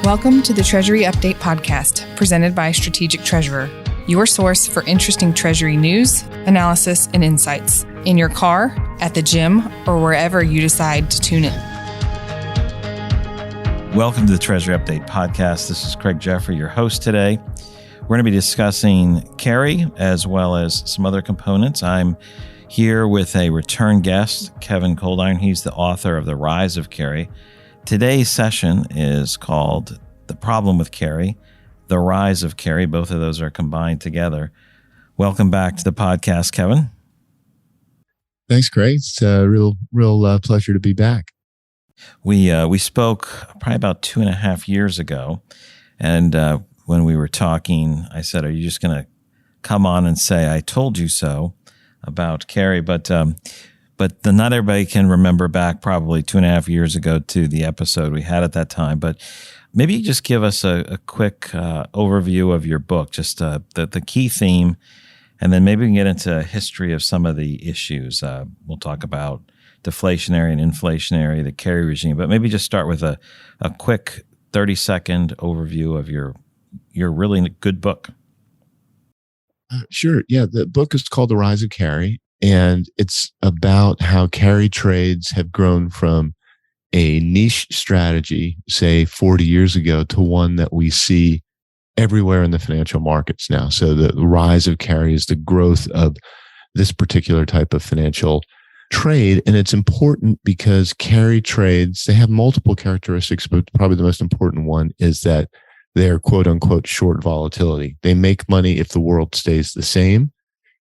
Welcome to the Treasury Update podcast, presented by Strategic Treasurer, your source for interesting Treasury news, analysis, and insights in your car, at the gym, or wherever you decide to tune in. Welcome to the Treasury Update podcast. This is Craig Jeffery, your host today. We're going to be discussing carry as well as some other components. I'm here with a return guest, Kevin Coldiron. He's the author of The Rise of Carry. Today's session is called The Problem with Carry, The Rise of Carry. Both of those are combined together. Welcome back to the podcast, Kevin. Thanks, Craig. It's a real pleasure to be back. We spoke probably about 2.5 years ago, and when we were talking, I said, "Are you just going to come on and say I told you so about carry?" But not everybody can remember back probably 2.5 years ago to the episode we had at that time. But maybe you just give us a quick overview of your book, just the key theme, and then maybe we can get into a history of some of the issues. We'll talk about deflationary and inflationary, the carry regime, but maybe just start with a quick 30-second overview of your really good book. Sure. Yeah, the book is called The Rise of Carry. And it's about how carry trades have grown from a niche strategy, say 40 years ago, to one that we see everywhere in the financial markets now. So the rise of carry is the growth of this particular type of financial trade. And it's important because carry trades, they have multiple characteristics, but probably the most important one is that they're quote unquote short volatility. They make money if the world stays the same,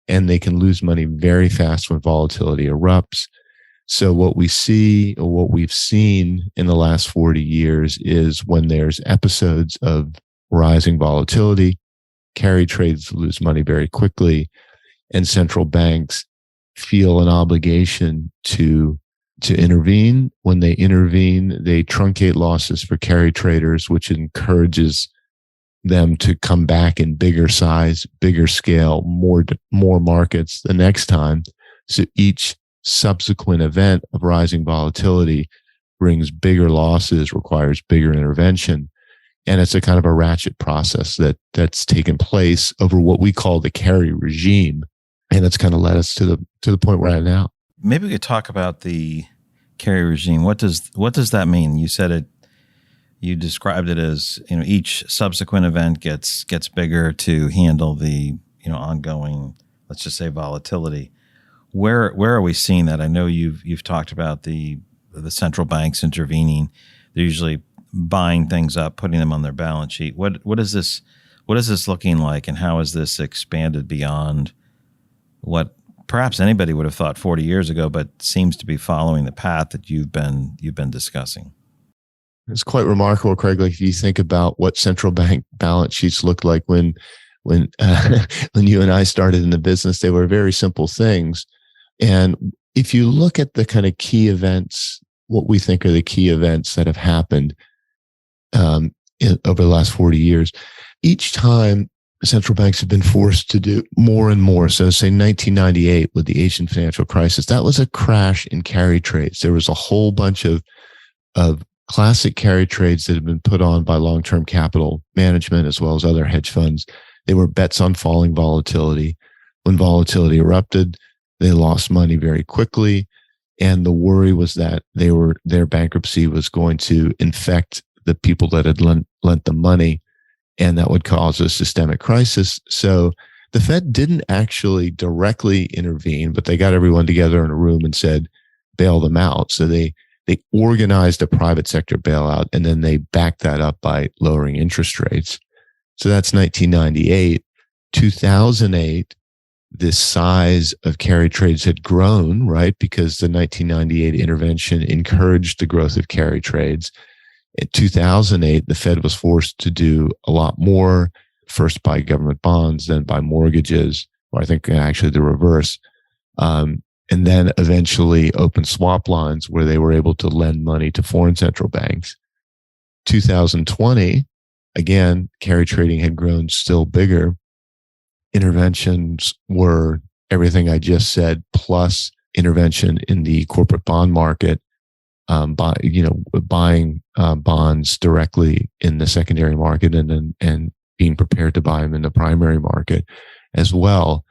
and they can lose money very fast when volatility erupts. So what we see, or what we've seen in the last 40 years, is when there's episodes of rising volatility, carry trades lose money very quickly, and central banks feel an obligation to intervene. When they intervene, they truncate losses for carry traders, which encourages them to come back in bigger size, bigger scale, more markets the next time. So each subsequent event of rising volatility brings bigger losses, requires bigger intervention. And it's a kind of a ratchet process that's taken place over what we call the carry regime. And it's kind of led us to the point we're at now. Maybe we could talk about the carry regime. What does that mean? You said it. You described it as, each subsequent event gets bigger to handle the, ongoing, let's just say, volatility. Where are we seeing that? I know you've talked about the central banks intervening. They're usually buying things up, putting them on their balance sheet. What is this looking like, and how has this expanded beyond what perhaps anybody would have thought 40 years ago, but seems to be following the path that you've been discussing? It's quite remarkable, Craig. Like, if you think about what central bank balance sheets looked like when you and I started in the business, they were very simple things. And if you look at the kind of key events, what we think are the key events that have happened over the last 40 years, each time central banks have been forced to do more and more. So say 1998 with the Asian financial crisis, that was a crash in carry trades. There was a whole bunch of classic carry trades that have been put on by long-term capital management as well as other hedge funds. They were bets on falling volatility. When volatility erupted, they lost money very quickly. And the worry was that their bankruptcy was going to infect the people that had lent them money, and that would cause a systemic crisis. So the Fed didn't actually directly intervene, but they got everyone together in a room and said, bail them out. So they organized a private sector bailout, and then they backed that up by lowering interest rates. So that's 1998. 2008, the size of carry trades had grown, right? Because the 1998 intervention encouraged the growth of carry trades. In 2008, the Fed was forced to do a lot more, first by government bonds, then by mortgages, or I think actually the reverse. And then eventually open swap lines where they were able to lend money to foreign central banks. 2020, again, carry trading had grown still bigger. Interventions were everything I just said, plus intervention in the corporate bond market. buying bonds directly in the secondary market and being prepared to buy them in the primary market as well.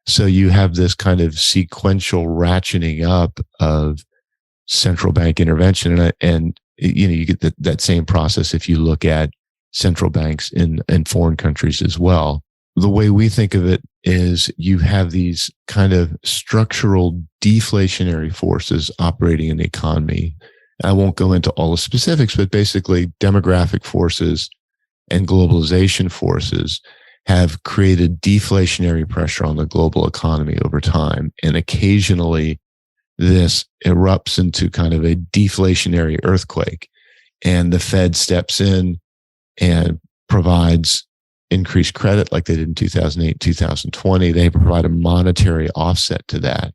So you have this kind of sequential ratcheting up of central bank intervention, and you get that same process if you look at central banks in foreign countries as well. The way we think of it is you have these kind of structural deflationary forces operating in the economy. I won't go into all the specifics, but basically demographic forces and globalization forces have created deflationary pressure on the global economy over time. And occasionally this erupts into kind of a deflationary earthquake. And the Fed steps in and provides increased credit like they did in 2008, 2020. They provide a monetary offset to that.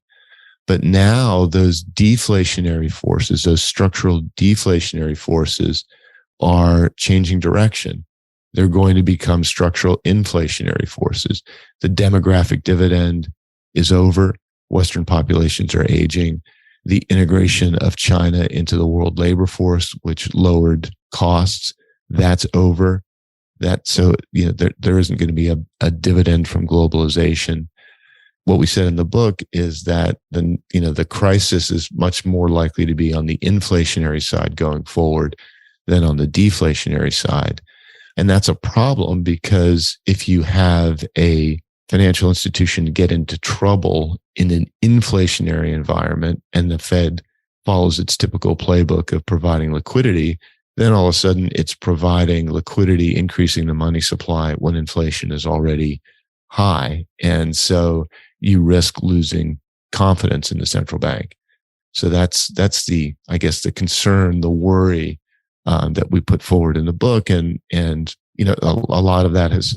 But now those deflationary forces, those structural deflationary forces are changing direction. They're going to become structural inflationary forces. The demographic dividend is over. Western populations are aging. The integration of China into the world labor force, which lowered costs, that's over. There isn't going to be a dividend from globalization. What we said in the book is that the crisis is much more likely to be on the inflationary side going forward than on the deflationary side. And that's a problem because if you have a financial institution get into trouble in an inflationary environment and the Fed follows its typical playbook of providing liquidity, then all of a sudden it's providing liquidity, increasing the money supply when inflation is already high. And so you risk losing confidence in the central bank. So that's the concern, the worry that we put forward in the book, and a lot of that has,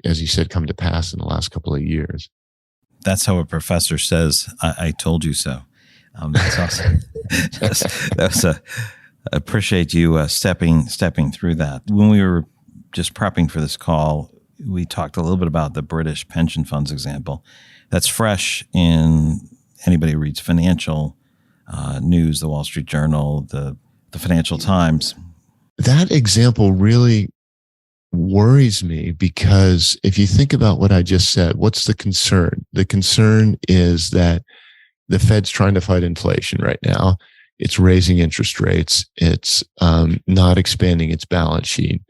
as you said, come to pass in the last couple of years. That's how a professor says, "I told you so." That's awesome. Appreciate you stepping through that. When we were just prepping for this call, we talked a little bit about the British pension funds example. That's fresh in anybody who reads financial news, the Wall Street Journal, the Financial Times. That example really worries me because if you think about what I just said, what's the concern? The concern is that the Fed's trying to fight inflation right now. It's raising interest rates. It's not expanding its balance sheet.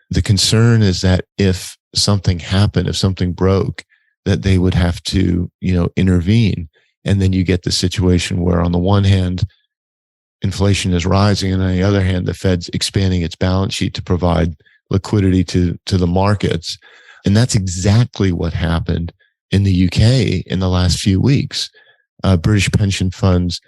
The concern is that if something happened, if something broke, that they would have to, intervene. And then you get the situation where on the one hand, inflation is rising, and on the other hand, the Fed's expanding its balance sheet to provide liquidity to the markets. And that's exactly what happened in the UK in the last few weeks. British pension funds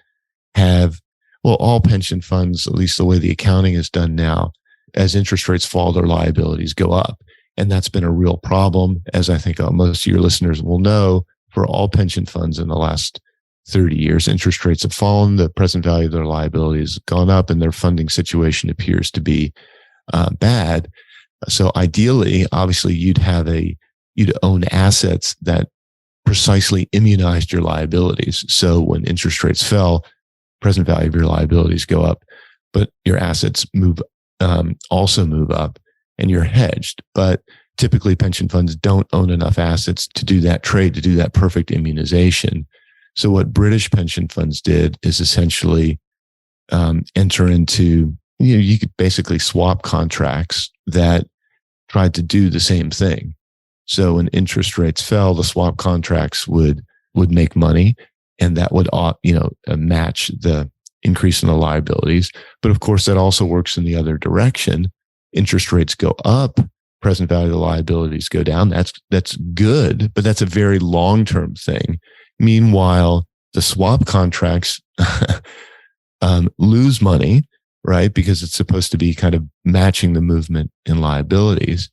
all pension funds, at least the way the accounting is done now, as interest rates fall, their liabilities go up. And that's been a real problem, as I think most of your listeners will know, for all pension funds in the last 30 years. Interest rates have fallen, the present value of their liabilities has gone up, and their funding situation appears to be bad. So ideally, obviously, you'd own assets that precisely immunized your liabilities. So when interest rates fell, present value of your liabilities go up, but your assets also move up, and you're hedged. But typically, pension funds don't own enough assets to do that trade, to do that perfect immunization. So what British pension funds did is essentially enter into, you could basically swap contracts that tried to do the same thing. So when interest rates fell, the swap contracts would make money, and that would match the increase in the liabilities. But of course, that also works in the other direction. Interest rates go up, present value of the liabilities go down. That's good, but that's a very long-term thing. Meanwhile, the swap contracts lose money, right? Because it's supposed to be kind of matching the movement in liabilities.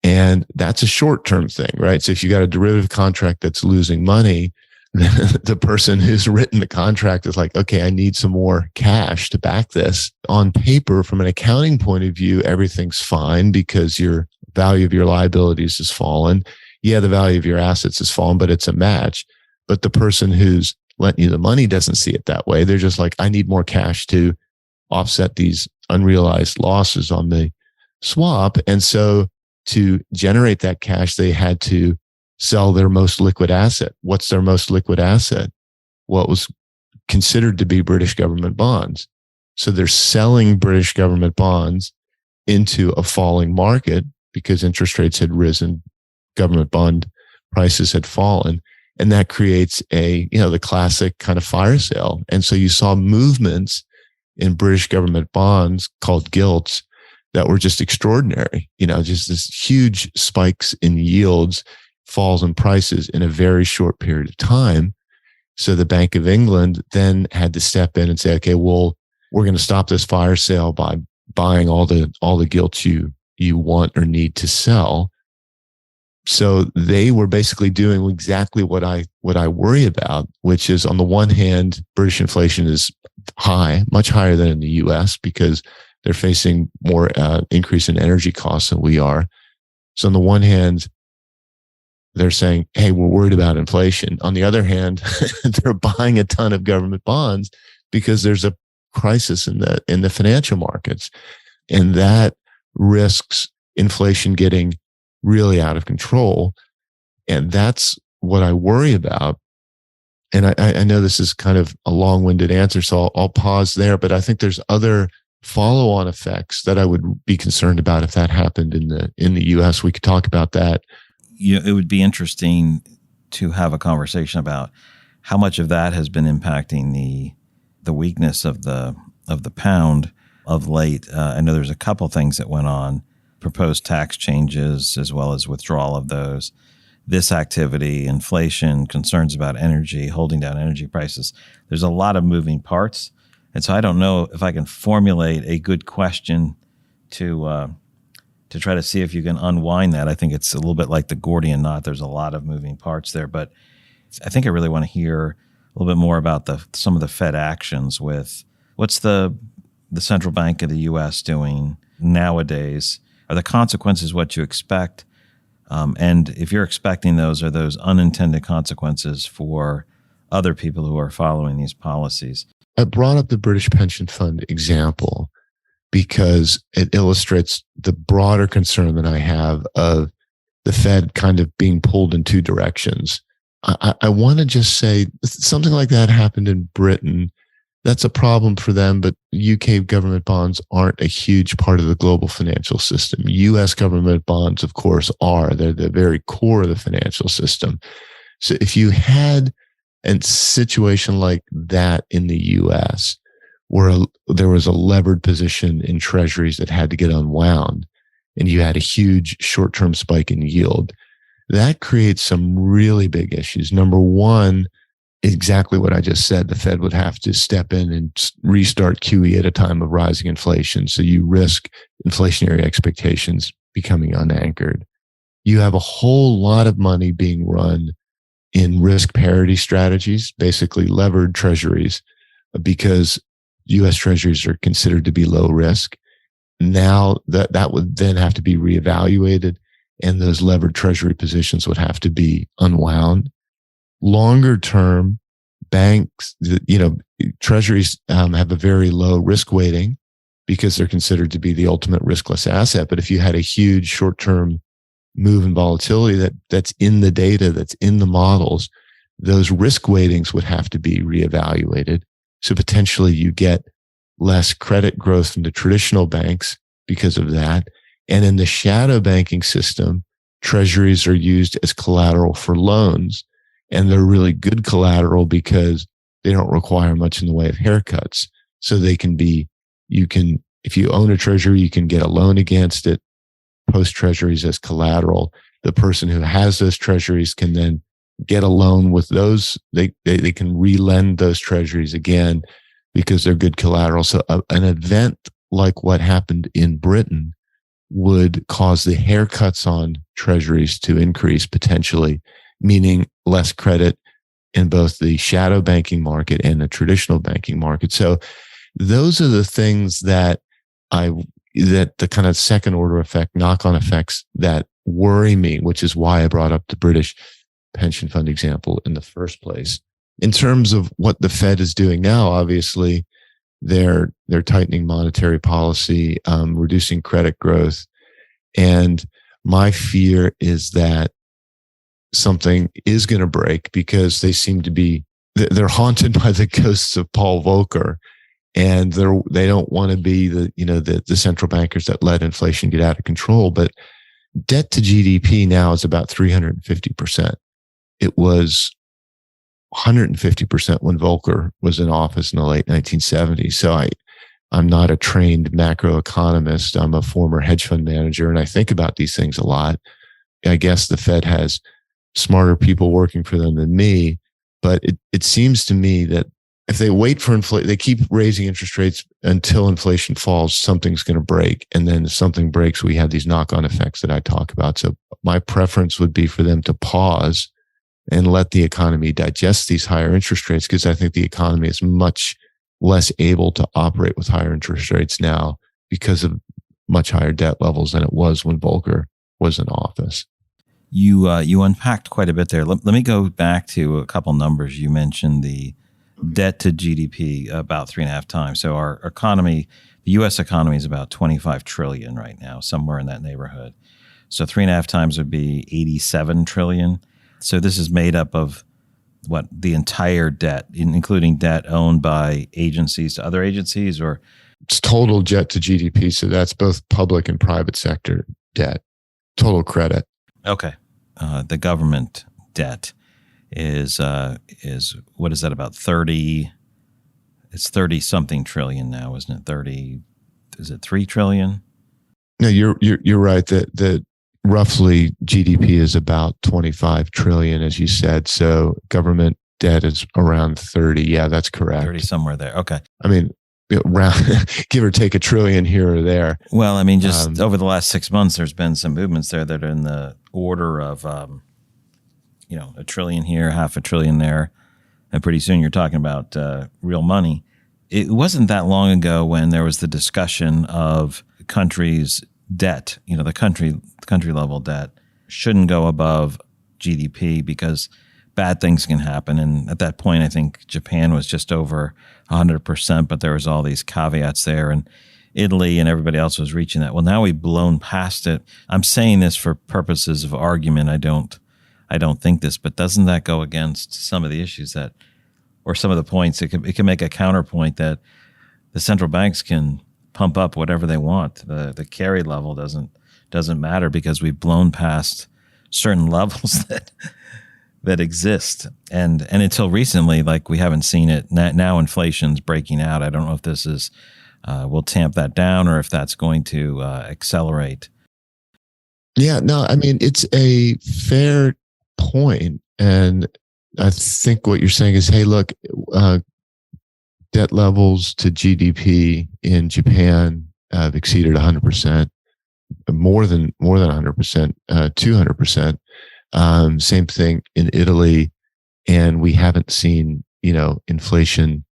And that's a short-term thing, right? So if you got a derivative contract that's losing money, the person who's written the contract is like, okay, I need some more cash to back this. On paper, from an accounting point of view, everything's fine because your value of your liabilities has fallen. Yeah, the value of your assets has fallen, but it's a match. But the person who's lent you the money doesn't see it that way. They're just like, I need more cash to offset these unrealized losses on the swap. And so to generate that cash, they had to sell their most liquid asset. What's their most liquid asset? What was considered to be British government bonds. So they're selling British government bonds into a falling market because interest rates had risen, government bond prices had fallen. And that creates the classic kind of fire sale. And so you saw movements in British government bonds called gilts that were just extraordinary, just this huge spikes in yields, falls in prices in a very short period of time. So the Bank of England then had to step in and say, okay, well, we're going to stop this fire sale by buying all the gilts you want or need to sell. So they were basically doing exactly what I worry about, which is on the one hand, British inflation is high, much higher than in the US because they're facing more increase in energy costs than we are. So on the one hand, they're saying, hey, we're worried about inflation. On the other hand, they're buying a ton of government bonds because there's a crisis in the financial markets. And that risks inflation getting really out of control. And that's what I worry about. And I know this is kind of a long-winded answer, so I'll pause there. But I think there's other follow-on effects that I would be concerned about if that happened in the U.S. We could talk about that. It would be interesting to have a conversation about how much of that has been impacting the weakness of the pound of late. I know there's a couple things that went on, proposed tax changes as well as withdrawal of those. This activity, inflation, concerns about energy, holding down energy prices. There's a lot of moving parts. And so I don't know if I can formulate a good question to try to see if you can unwind that. I think it's a little bit like the Gordian knot. There's a lot of moving parts there. But I think I really want to hear a little bit more about some of the Fed actions with what's the central bank of the U.S. doing nowadays. Are the consequences what you expect? And if you're expecting those, are those unintended consequences for other people who are following these policies? I brought up the British pension fund example because it illustrates the broader concern that I have of the Fed kind of being pulled in two directions. I want to just say something like that happened in Britain. That's a problem for them, but UK government bonds aren't a huge part of the global financial system. US government bonds, of course, are. They're the very core of the financial system. So if you had a situation like that in the US, where there was a levered position in treasuries that had to get unwound, and you had a huge short-term spike in yield, that creates some really big issues. Number one, exactly what I just said, the Fed would have to step in and restart QE at a time of rising inflation. So you risk inflationary expectations becoming unanchored. You have a whole lot of money being run in risk parity strategies, basically levered treasuries, because U.S. treasuries are considered to be low risk. Now that would then have to be reevaluated, and those levered treasury positions would have to be unwound. Longer term, banks, treasuries have a very low risk weighting because they're considered to be the ultimate riskless asset. But if you had a huge short-term move in volatility that's in the data, that's in the models, those risk weightings would have to be reevaluated. So potentially you get less credit growth from the traditional banks because of that. And in the shadow banking system, treasuries are used as collateral for loans. And they're really good collateral because they don't require much in the way of haircuts. So if you own a treasury, you can get a loan against it, post treasuries as collateral. The person who has those treasuries can then get a loan with those. They can re-lend those treasuries again because they're good collateral. So an event like what happened in Britain would cause the haircuts on treasuries to increase potentially, meaning less credit in both the shadow banking market and the traditional banking market. So those are the things that the kind of second order effect, knock-on effects that worry me, which is why I brought up the British pension fund example in the first place. In terms of what the Fed is doing now, obviously, They're tightening monetary policy, reducing credit growth. And my fear is that something is going to break because they seem to be, they're haunted by the ghosts of Paul Volcker. And they don't want to be the central bankers that let inflation get out of control. But debt to GDP now is about 350%. It was 150% when Volcker was in office in the late 1970s. So I'm not a trained macroeconomist. I'm a former hedge fund manager, and I think about these things a lot. I guess the Fed has smarter people working for them than me, but it seems to me that if they wait for inflation, they keep raising interest rates until inflation falls, something's going to break. And then if something breaks, we have these knock-on effects that I talk about. So my preference would be for them to pause and let the economy digest these higher interest rates, because I think the economy is much less able to operate with higher interest rates now because of much higher debt levels than it was when Volcker was in office. You unpacked quite a bit there. Let me go back to a couple numbers. You mentioned the debt to GDP about 3.5 times. So our economy, the U.S. economy, is about 25 trillion right now, somewhere in that neighborhood. So 3.5 times would be 87 trillion. So this is made up of what, the entire debt, including debt owned by agencies to other agencies, or it's total debt to GDP. So that's both public and private sector debt, total credit. Okay, the government debt is what is that, about 30? It's 30 something trillion now, isn't it? 30? Is it 3 trillion? No, you're right. That roughly GDP is about 25 trillion, as you said. So government debt is around 30. Yeah, that's correct. 30, somewhere there. Okay. I mean, give or take a trillion here or there. Well, I mean, just over the last 6 months, there's been some movements there that are in the order of, a trillion here, half a trillion there. And pretty soon you're talking about real money. It wasn't that long ago when there was the discussion of countries' debt, the country level debt shouldn't go above GDP because bad things can happen. And at that point, I think Japan was just over 100%, but there was all these caveats there, and Italy and everybody else was reaching that. Well, now we've blown past it. I'm saying this for purposes of argument. I don't think this, but doesn't that go against some of the issues or some of the points? It can make a counterpoint that the central banks can pump up whatever they want. The carry level doesn't matter because we've blown past certain levels that exist. And until recently, like, we haven't seen it. Now inflation's breaking out. I don't know if this is will tamp that down or if that's going to accelerate. Yeah, no, I mean, it's a fair point. And I think what you're saying is, hey, look, debt levels to GDP in Japan have exceeded 100%, more than 100%, 200%. Same thing in Italy, and we haven't seen inflation.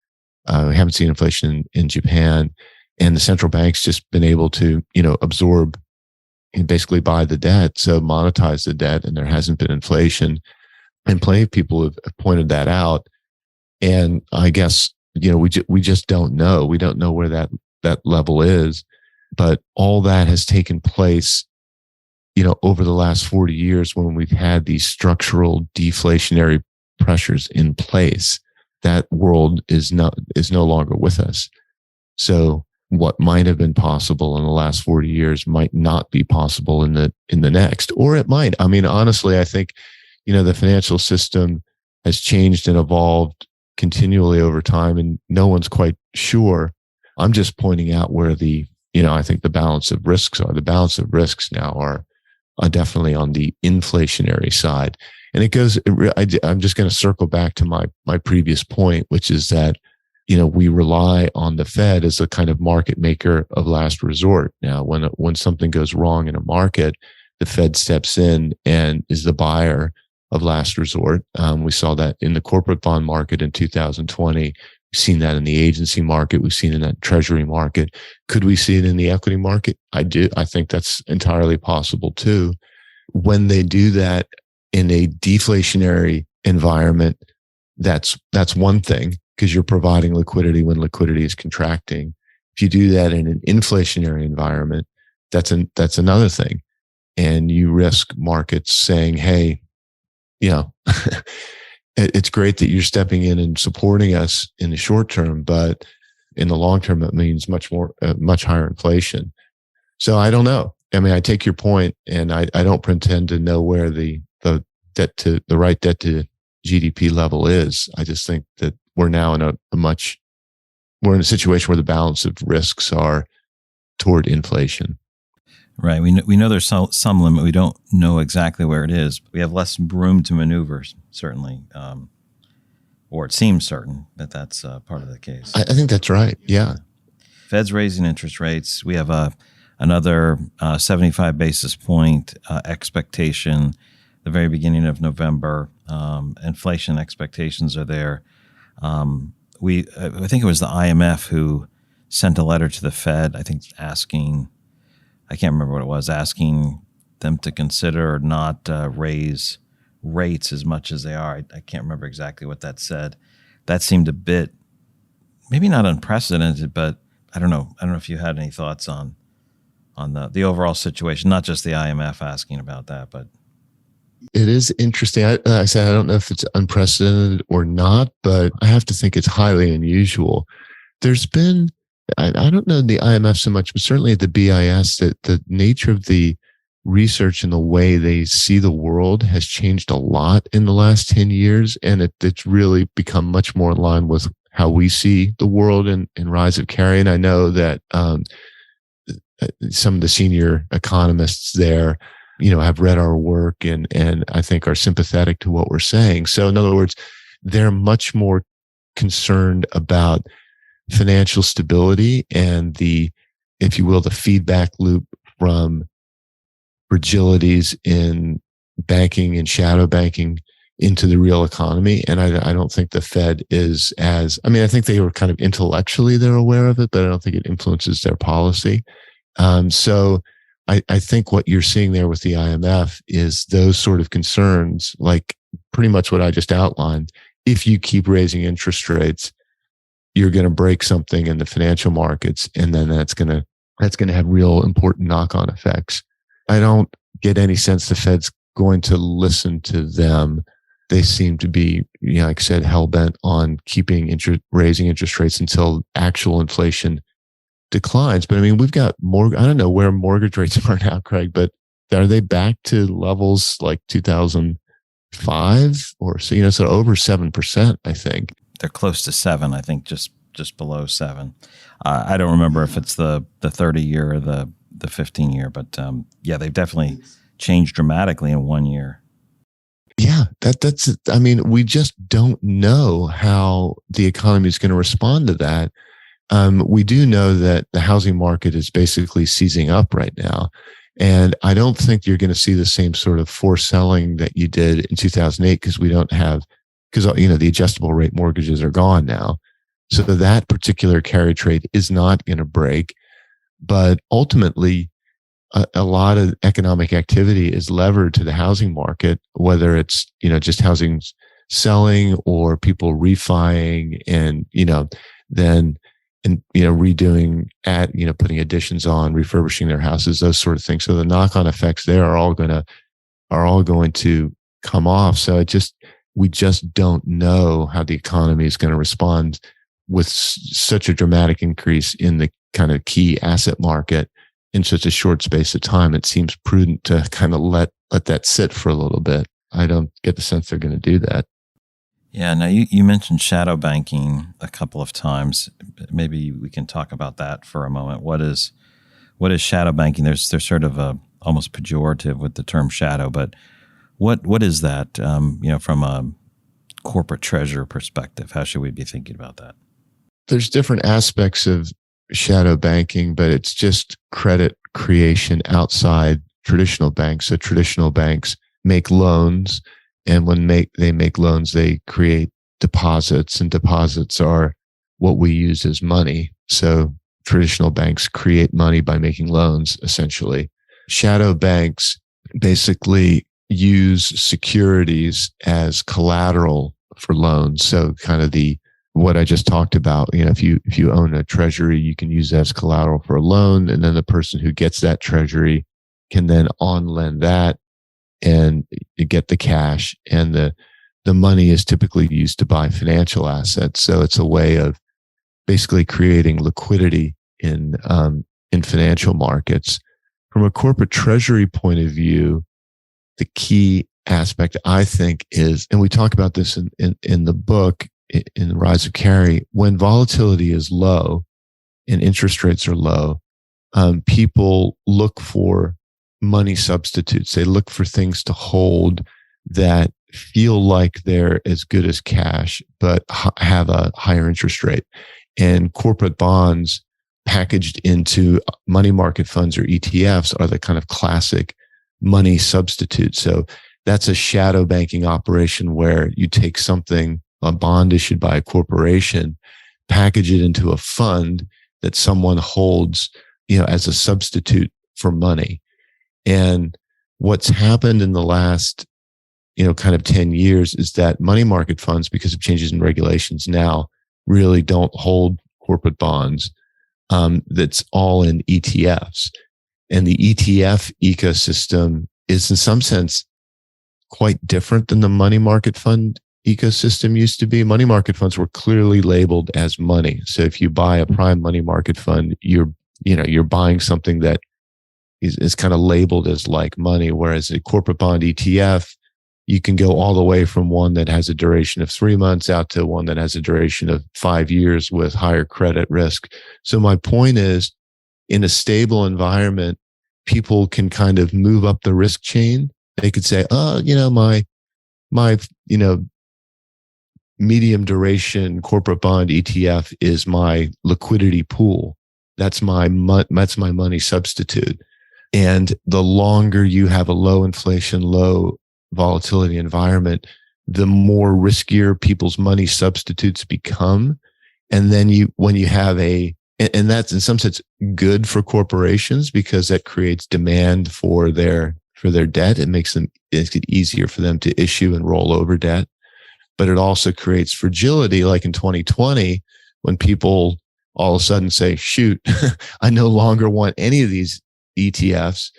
We haven't seen inflation in Japan, and the central bank's just been able to absorb and basically buy the debt, so monetize the debt, and there hasn't been inflation. And plenty of people have pointed that out, and I guess we just don't know. We don't know where that level is, but all that has taken place over the last 40 years when we've had these structural deflationary pressures in place. That world is no longer with us. So what might have been possible in the last 40 years might not be possible in the next, or it might. I mean, honestly, I think the financial system has changed and evolved continually over time, and no one's quite sure. I'm just pointing out where I think the balance of risks are. The balance of risks now are definitely on the inflationary side. And I'm just going to circle back to my previous point, which is that, we rely on the Fed as a kind of market maker of last resort. Now, when something goes wrong in a market, the Fed steps in and is the buyer of last resort. We saw that in the corporate bond market in 2020. We've seen that in the agency market. We've seen it in that treasury market. Could we see it in the equity market? I do. I think that's entirely possible too. When they do that in a deflationary environment, that's one thing. because you're providing liquidity when liquidity is contracting. If you do that in an inflationary environment, that's another thing. And you risk markets saying, hey, it's great that you're stepping in and supporting us in the short term, but in the long term, it means much higher inflation. So I don't know. I mean, I take your point, and I don't pretend to know where the right debt to GDP level is. I just think that we're now in we're in a situation where the balance of risks are toward inflation. Right. We know there's some limit. We don't know exactly where it is. We have less room to maneuver, certainly, or it seems certain that that's part of the case. I think that's right. Yeah. Fed's raising interest rates. We have another 75 basis point expectation the very beginning of November. Inflation expectations are there. I think it was the IMF who sent a letter to the Fed, I think asking, I can't remember what it was, asking them to consider not raise rates as much as they are. I can't remember exactly what that said. That seemed a bit, maybe not unprecedented, but I don't know. I don't know if you had any thoughts on the overall situation, not just the IMF asking about that, but. It is interesting. I said, I don't know if it's unprecedented or not, but I have to think it's highly unusual. There's been, I don't know the IMF so much, but certainly at the BIS, that the nature of the research and the way they see the world has changed a lot in the last 10 years. And it's really become much more in line with how we see the world and rise of carry. And I know that some of the senior economists there, have read our work and I think are sympathetic to what we're saying. So in other words, they're much more concerned about financial stability and if you will, the feedback loop from fragilities in banking and shadow banking into the real economy. And I don't think the Fed is I think they were kind of intellectually they're aware of it, but I don't think it influences their policy. So I think what you're seeing there with the IMF is those sort of concerns, like pretty much what I just outlined. If you keep raising interest rates, you're going to break something in the financial markets, and then that's going to have real important knock-on effects. I don't get any sense the Fed's going to listen to them. They seem to be, like I said, hell-bent on raising interest rates until actual inflation declines. But I mean, we've got more, I don't know where mortgage rates are now, Craig, but are they back to levels like 2005 or so, so over 7%, I think. They're close to 7, I think just below 7. I don't remember if it's the 30-year or the 15-year, but they've definitely changed dramatically in 1 year. Yeah, that's, we just don't know how the economy is going to respond to that. We do know that the housing market is basically seizing up right now. And I don't think you're going to see the same sort of forced selling that you did in 2008 because the adjustable rate mortgages are gone now. So that particular carry trade is not going to break. But ultimately, a lot of economic activity is levered to the housing market, whether it's, just housing selling or people refining and, then redoing putting additions on, refurbishing their houses, those sort of things. So the knock-on effects there are all going to come off. So we just don't know how the economy is going to respond with such a dramatic increase in the kind of key asset market in such a short space of time. It seems prudent to kind of let that sit for a little bit. I don't get the sense they're going to do that. Yeah. Now you mentioned shadow banking a couple of times. Maybe we can talk about that for a moment. What is shadow banking? There's sort of a almost pejorative with the term shadow, but what is that? From a corporate treasurer perspective, how should we be thinking about that? There's different aspects of shadow banking, but it's just credit creation outside traditional banks. So traditional banks make loans, and when they make loans, they create deposits, and deposits are what we use as money. So traditional banks create money by making loans, essentially. Shadow banks basically use securities as collateral for loans. So kind of the what I just talked about, if you own a treasury, you can use that as collateral for a loan, and then the person who gets that treasury can then on lend that and you get the cash, and the money is typically used to buy financial assets. So it's a way of basically creating liquidity in financial markets. From a corporate treasury point of view, the key aspect, I think, is, and we talk about this in the book, in The Rise of Carry, when volatility is low and interest rates are low, people look for money substitutes. They look for things to hold that feel like they're as good as cash, but have a higher interest rate. And corporate bonds packaged into money market funds or ETFs are the kind of classic money substitute. So that's a shadow banking operation where you take something, a bond issued by a corporation, package it into a fund that someone holds, as a substitute for money. And what's happened in the last, kind of 10 years is that money market funds, because of changes in regulations now, really don't hold corporate bonds. That's all in ETFs. And the ETF ecosystem is in some sense quite different than the money market fund ecosystem used to be. Money market funds were clearly labeled as money. So if you buy a prime money market fund, you're buying something that is kind of labeled as like money. Whereas a corporate bond ETF, you can go all the way from one that has a duration of 3 months out to one that has a duration of 5 years with higher credit risk. So my point is, in a stable environment, people can kind of move up the risk chain. They could say, my medium duration corporate bond ETF is my liquidity pool. That's my money substitute. And the longer you have a low inflation, low volatility environment, the more riskier people's money substitutes become. And then when you have and that's in some sense good for corporations, because that creates demand for their debt. It makes it easier for them to issue and roll over debt. But it also creates fragility, like in 2020, when people all of a sudden say, shoot, I no longer want any of these ETFs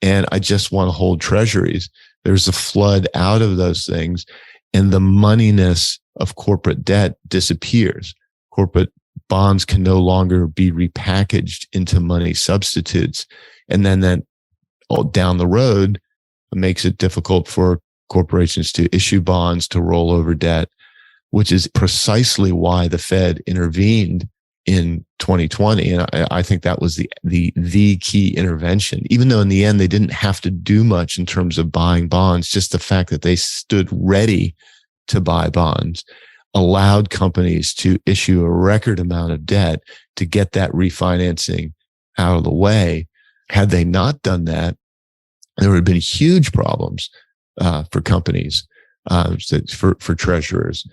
and I just want to hold treasuries. There's a flood out of those things, and the moneyness of corporate debt disappears. Corporate bonds can no longer be repackaged into money substitutes. And then that down the road makes it difficult for corporations to issue bonds, to roll over debt, which is precisely why the Fed intervened in 2020. And I think that was the key intervention, even though in the end they didn't have to do much in terms of buying bonds. Just the fact that they stood ready to buy bonds allowed companies to issue a record amount of debt to get that refinancing out of the way. Had they not done that, there would have been huge problems for companies, for treasurers.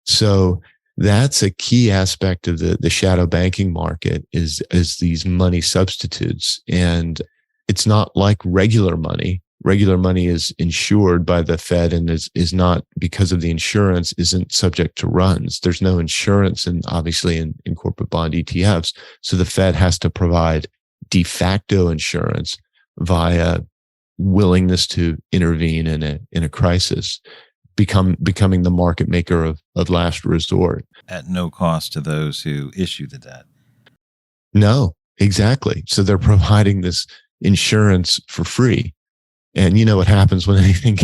So that's a key aspect of the shadow banking market is these money substitutes. And it's not like regular money. Regular money is insured by the Fed and is not, because of the insurance, isn't subject to runs. There's no insurance obviously in corporate bond ETFs. So the Fed has to provide de facto insurance via willingness to intervene in a crisis, becoming the market maker of last resort. At no cost to those who issue the debt. No, exactly. So they're providing this insurance for free. And you know what happens when anything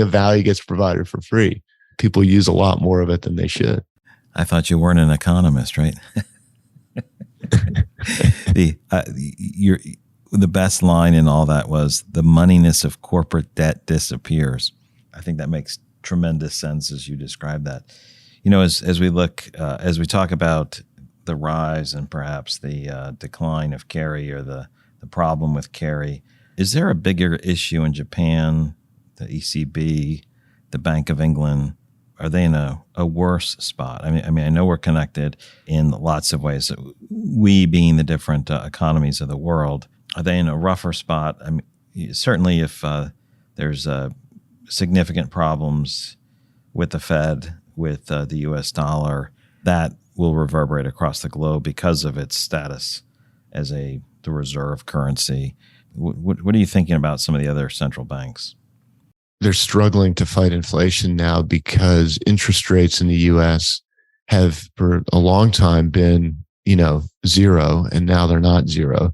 of value gets provided for free? People use a lot more of it than they should. I thought you weren't an economist, right? The best line in all that was, the moneyness of corporate debt disappears. I think that makes tremendous sense as you describe that. As we talk about the rise and perhaps the decline of carry, or the problem with carry, is there a bigger issue in Japan, the ECB, the Bank of England? Are they in a worse spot? I mean, I know we're connected in lots of ways. We being the different economies of the world, are they in a rougher spot? I mean, certainly if there's significant problems with the Fed, with the U.S. dollar, that will reverberate across the globe because of its status as the reserve currency. What are you thinking about some of the other central banks? They're struggling to fight inflation now because interest rates in the U.S. have for a long time been, zero, and now they're not zero.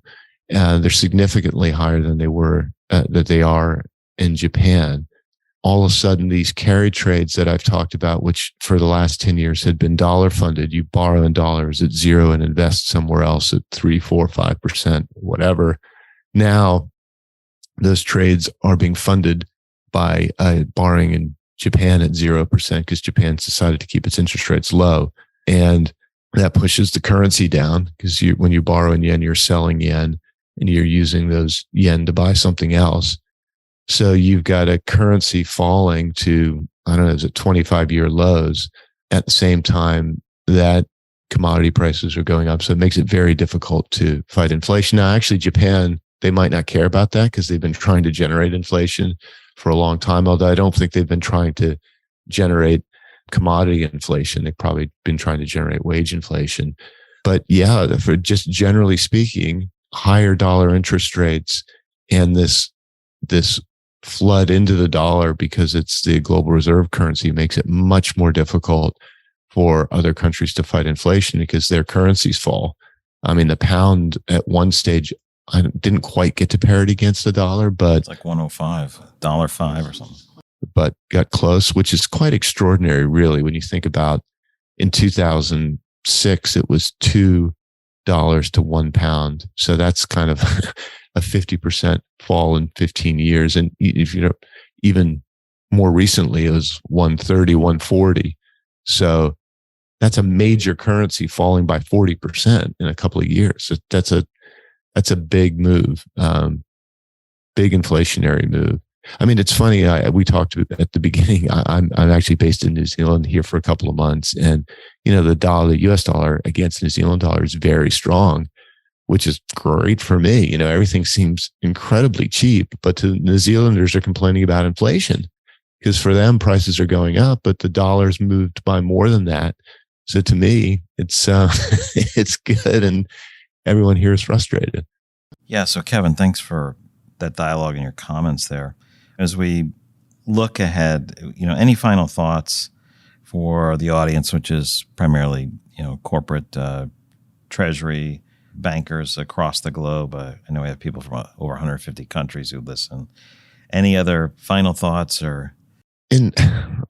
They're significantly higher than they are in Japan. All of a sudden, these carry trades that I've talked about, which for the last 10 years had been dollar funded, you borrow in dollars at zero and invest somewhere else at 3%, 4%, 5%, whatever. Now, those trades are being funded by borrowing in Japan at 0% because Japan's decided to keep its interest rates low. And that pushes the currency down because when you borrow in yen, you're selling yen and you're using those yen to buy something else. So you've got a currency falling to, I don't know, is it 25-year lows at the same time that commodity prices are going up. So it makes it very difficult to fight inflation. Now, actually, Japan, they might not care about that because they've been trying to generate inflation for a long time, although I don't think they've been trying to generate commodity inflation. They've probably been trying to generate wage inflation. But yeah, for just generally speaking, higher dollar interest rates and this flood into the dollar because it's the global reserve currency makes it much more difficult for other countries to fight inflation because their currencies fall. I mean, the pound at one stage, I didn't quite get to parity against the dollar, but it's like 105, $1.05 or something. But got close, which is quite extraordinary, really, when you think about in 2006, it was $2 to £1. So that's kind of a 50% fall in 15 years. And if even more recently, it was 130, 140. So that's a major currency falling by 40% in a couple of years. So that's a big move, big inflationary move. I mean, it's funny. We talked at the beginning. I'm actually based in New Zealand here for a couple of months, and the U.S. dollar against New Zealand dollar is very strong, which is great for me. Everything seems incredibly cheap, but to New Zealanders are complaining about inflation because for them prices are going up, but the dollar's moved by more than that. So to me, it's it's good, and everyone here is frustrated. Yeah. So Kevin, thanks for that dialogue and your comments there. As we look ahead, any final thoughts for the audience, which is primarily, corporate treasury bankers across the globe? I know we have people from over 150 countries who listen. Any other final thoughts or? And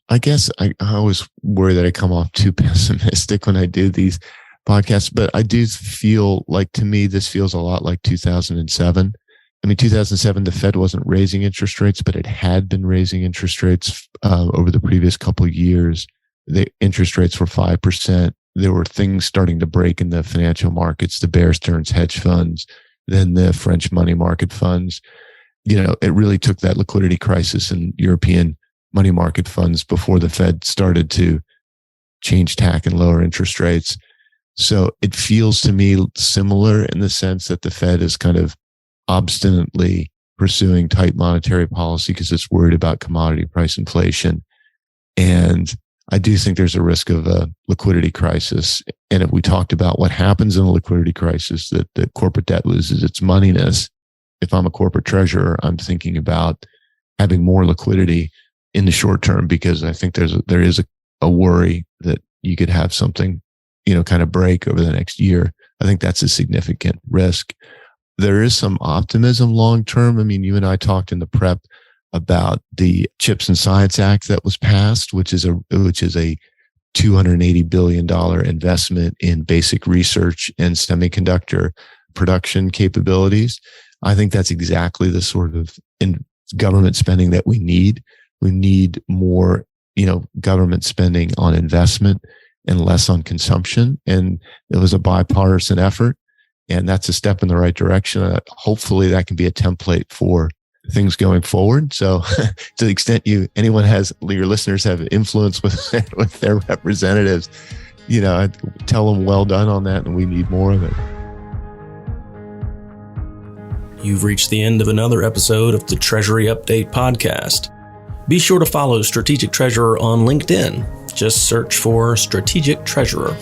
I guess I always worry that I come off too pessimistic when I do these podcasts, but I do feel like, to me, this feels a lot like 2007. I mean, 2007, the Fed wasn't raising interest rates, but it had been raising interest rates over the previous couple of years. The interest rates were 5%. There were things starting to break in the financial markets, the Bear Stearns hedge funds, then the French money market funds. It really took that liquidity crisis in European money market funds before the Fed started to change tack and lower interest rates. So it feels to me similar in the sense that the Fed is kind of obstinately pursuing tight monetary policy because it's worried about commodity price inflation. And I do think there's a risk of a liquidity crisis. And if we talked about what happens in a liquidity crisis, that corporate debt loses its moneyness. If I'm a corporate treasurer, I'm thinking about having more liquidity in the short term because I think there is a worry that you could have something, kind of break over the next year. I think that's a significant risk. There is some optimism long term. I mean, you and I talked in the prep about the Chips and Science Act that was passed, which is a $280 billion investment in basic research and semiconductor production capabilities. I think that's exactly the sort of government spending that we need. We need more, government spending on investment and less on consumption. And it was a bipartisan effort. And that's a step in the right direction. Hopefully that can be a template for things going forward. So to the extent your listeners have influence with their representatives, I tell them well done on that and we need more of it. You've reached the end of another episode of the Treasury Update podcast. Be sure to follow Strategic Treasurer on LinkedIn. Just search for Strategic Treasurer.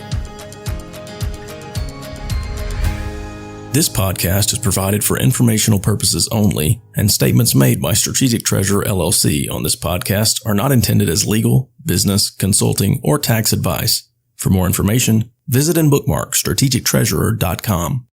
This podcast is provided for informational purposes only, and statements made by Strategic Treasurer LLC on this podcast are not intended as legal, business, consulting, or tax advice. For more information, visit and bookmark strategictreasurer.com.